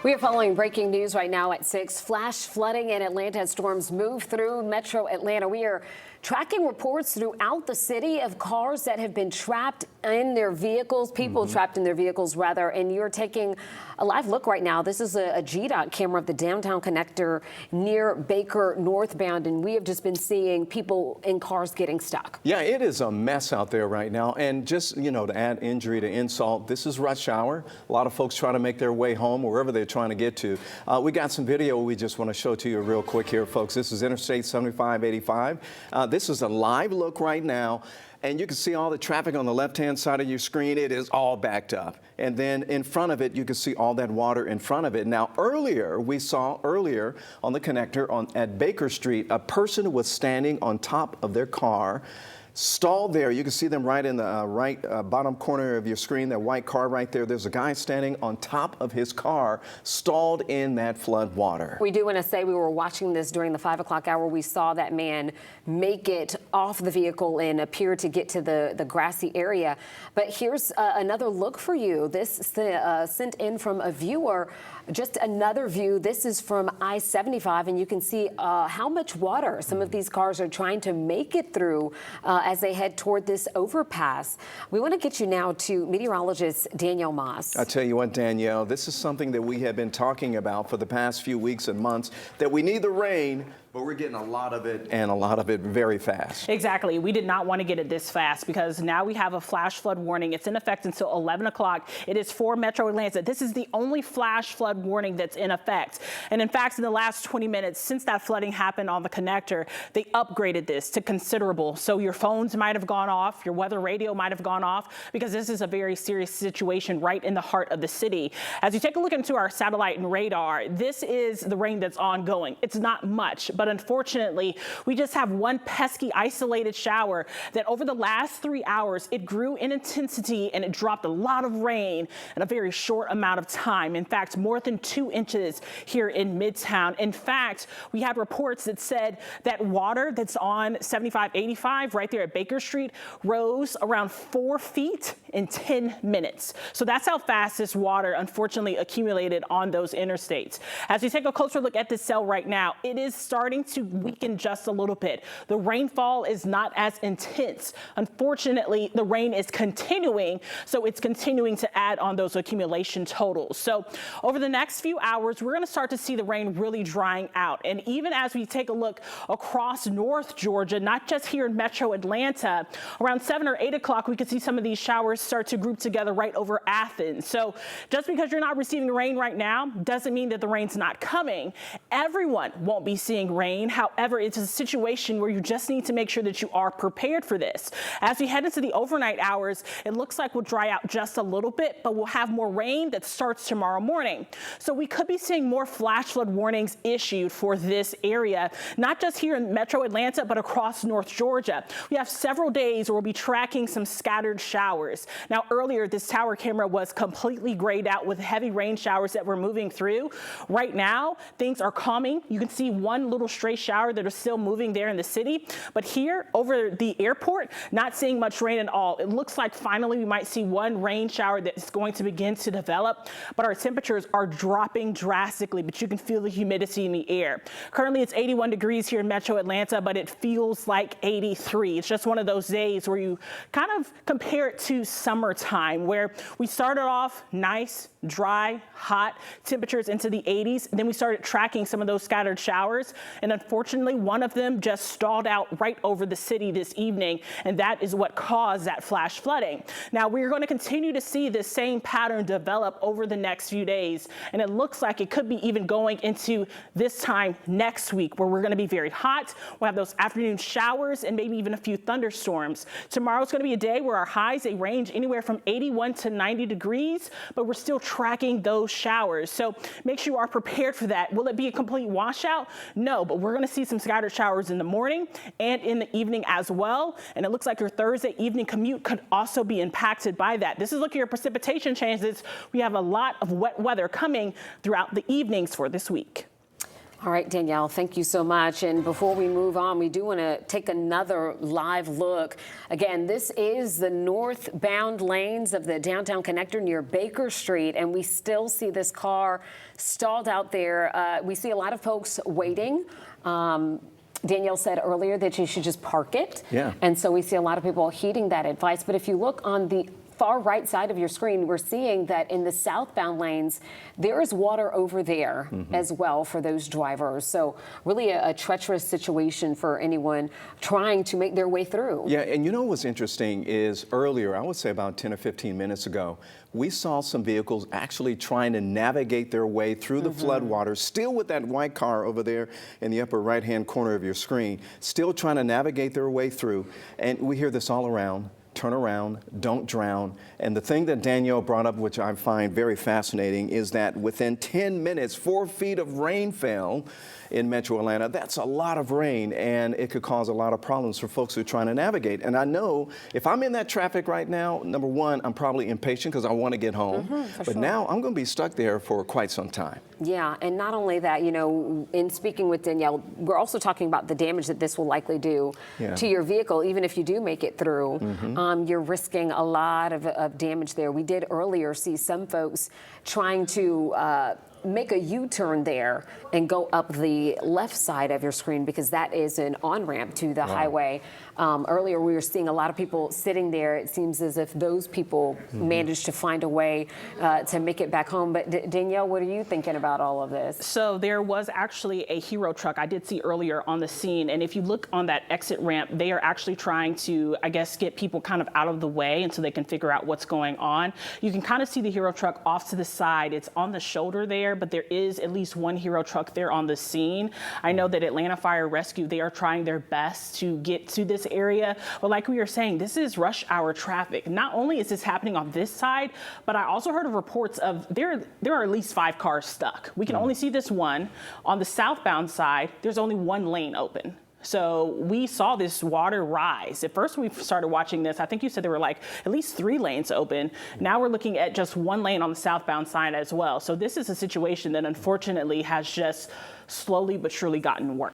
We are following breaking news right now at 6. Flash flooding in Atlanta as storms move through metro Atlanta. We are tracking reports throughout the city of cars that have been trapped in their vehicles, people trapped in their vehicles rather, and you're taking a live look right now. This is a GDOT camera of the downtown connector near Baker northbound, and we have just been seeing people in cars getting stuck. Yeah, it is a mess out there right now, and just, to add injury to insult, this is rush hour. A lot of folks trying to make their way home wherever they're trying to get to. We got some video we just want to show to you real quick here, folks. This is Interstate 7585. This is a live look right now, and you can see all the traffic on the left-hand side of your screen. It is all backed up. And then in front of it, you can see all that water in front of it. Now, we saw earlier on the connector at Baker Street, a person was standing on top of their car, stalled there. You can see them right in the bottom corner of your screen, that white car right there. There's a guy standing on top of his car, stalled in that flood water. We do want to say we were watching this during the 5 o'clock hour. We saw that man make it off the vehicle and appear to get to the grassy area. But here's another look for you. This sent in from a viewer. Just another view. This is from I-75, and you can see how much water some of these cars are trying to make it through as they head toward this overpass. We want to get you now to meteorologist Danielle Moss. I tell you what, Danielle, this is something that we have been talking about for the past few weeks and months, that we need the rain, but we're getting a lot of it, and a lot of it very fast. Exactly. We did not want to get it this fast because now we have a flash flood warning. It's in effect until 11 o'clock. It is for Metro Atlanta. This is the only flash flood warning that's in effect. And in fact, in the last 20 minutes since that flooding happened on the connector, they upgraded this to considerable. So your phones might have gone off, your weather radio might have gone off, because this is a very serious situation right in the heart of the city. As you take a look into our satellite and radar, this is the rain that's ongoing. It's not much, but unfortunately, we just have one pesky isolated shower that over the last 3 hours, it grew in intensity and it dropped a lot of rain in a very short amount of time. In fact, more than 2 inches here in Midtown. In fact, we had reports that said that water that's on 7585 right there at Baker Street rose around 4 feet in 10 minutes. So that's how fast this water unfortunately accumulated on those interstates. As we take a closer look at this cell right now, it is starting to weaken just a little bit. The rainfall is not as intense. Unfortunately, the rain is continuing, so it's continuing to add on those accumulation totals. So over the next few hours, we're going to start to see the rain really drying out. And even as we take a look across North Georgia, not just here in Metro Atlanta, around 7 or 8 o'clock, we could see some of these showers start to group together right over Athens. So just because you're not receiving rain right now doesn't mean that the rain's not coming. Everyone won't be seeing rain. However, it's a situation where you just need to make sure that you are prepared for this. As we head into the overnight hours, it looks like we'll dry out just a little bit, but we'll have more rain that starts tomorrow morning. So we could be seeing more flash flood warnings issued for this area, not just here in Metro Atlanta, but across North Georgia. We have several days where we'll be tracking some scattered showers. Now, earlier, this tower camera was completely grayed out with heavy rain showers that were moving through. Right now, things are calming. You can see one little stray shower that are still moving there in the city. But here over the airport, not seeing much rain at all. It looks like finally we might see one rain shower that's going to begin to develop, but our temperatures are dropping drastically, but you can feel the humidity in the air. Currently, it's 81 degrees here in Metro Atlanta, but it feels like 83. It's just one of those days where you kind of compare it to summertime, where we started off nice, dry, hot, temperatures into the 80s. And then we started tracking some of those scattered showers. And unfortunately, one of them just stalled out right over the city this evening. And that is what caused that flash flooding. Now, we're going to continue to see this same pattern develop over the next few days. And it looks like it could be even going into this time next week, where we're going to be very hot. We'll have those afternoon showers and maybe even a few thunderstorms. Tomorrow's going to be a day where our highs, they range anywhere from 81 to 90 degrees, but we're still tracking those showers. So make sure you are prepared for that. Will it be a complete washout? No, but we're going to see some scattered showers in the morning and in the evening as well. And it looks like your Thursday evening commute could also be impacted by that. This is looking at your precipitation chances. We have a lot of wet weather coming throughout the evenings for this week. All right, Danielle, thank you so much. And before we move on, we do want to take another live look. Again, this is the northbound lanes of the downtown connector near Baker Street, and we still see this car stalled out there. We see a lot of folks waiting. Danielle said earlier that you should just park it. Yeah. And so we see a lot of people heeding that advice. But if you look on the far right side of your screen, we're seeing that in the southbound lanes, there is water over there as well for those drivers. So really a treacherous situation for anyone trying to make their way through. Yeah, and you know what's interesting is earlier, I would say about 10 or 15 minutes ago, we saw some vehicles actually trying to navigate their way through the floodwaters, still with that white car over there in the upper right-hand corner of your screen, still trying to navigate their way through. And we hear this all around. Turn around, don't drown. And the thing that Danielle brought up, which I find very fascinating, is that within 10 minutes, 4 feet of rain fell in Metro Atlanta. That's a lot of rain, and it could cause a lot of problems for folks who are trying to navigate. And I know if I'm in that traffic right now, number one, I'm probably impatient because I want to get home. But now I'm going to be stuck there for quite some time. Yeah, and not only that, you know, in speaking with Danielle, we're also talking about the damage that this will likely do to your vehicle, even if you do make it through. You're risking a lot of damage there. We did earlier see some folks trying to make a U-turn there and go up the left side of your screen because that is an on-ramp to the highway. Earlier we were seeing a lot of people sitting there. It seems as if those people managed to find a way to make it back home. But Danielle, what are you thinking about all of this? So there was actually a hero truck I did see earlier on the scene. And if you look on that exit ramp, they are actually trying to, I guess, get people kind of out of the way and so they can figure out what's going on. You can kind of see the hero truck off to the side. It's on the shoulder there, but there is at least one hero truck there on the scene. I know that Atlanta Fire Rescue, they are trying their best to get to this area. But like we were saying, this is rush hour traffic. Not only is this happening on this side, but I also heard of reports of there are at least 5 cars stuck. We can only see this one. On the southbound side, there's only one lane open. So we saw this water rise. At first we started watching this, I think you said there were like at least 3 lanes open. Now we're looking at just 1 lane on the southbound side as well. So this is a situation that unfortunately has just slowly but surely gotten worse.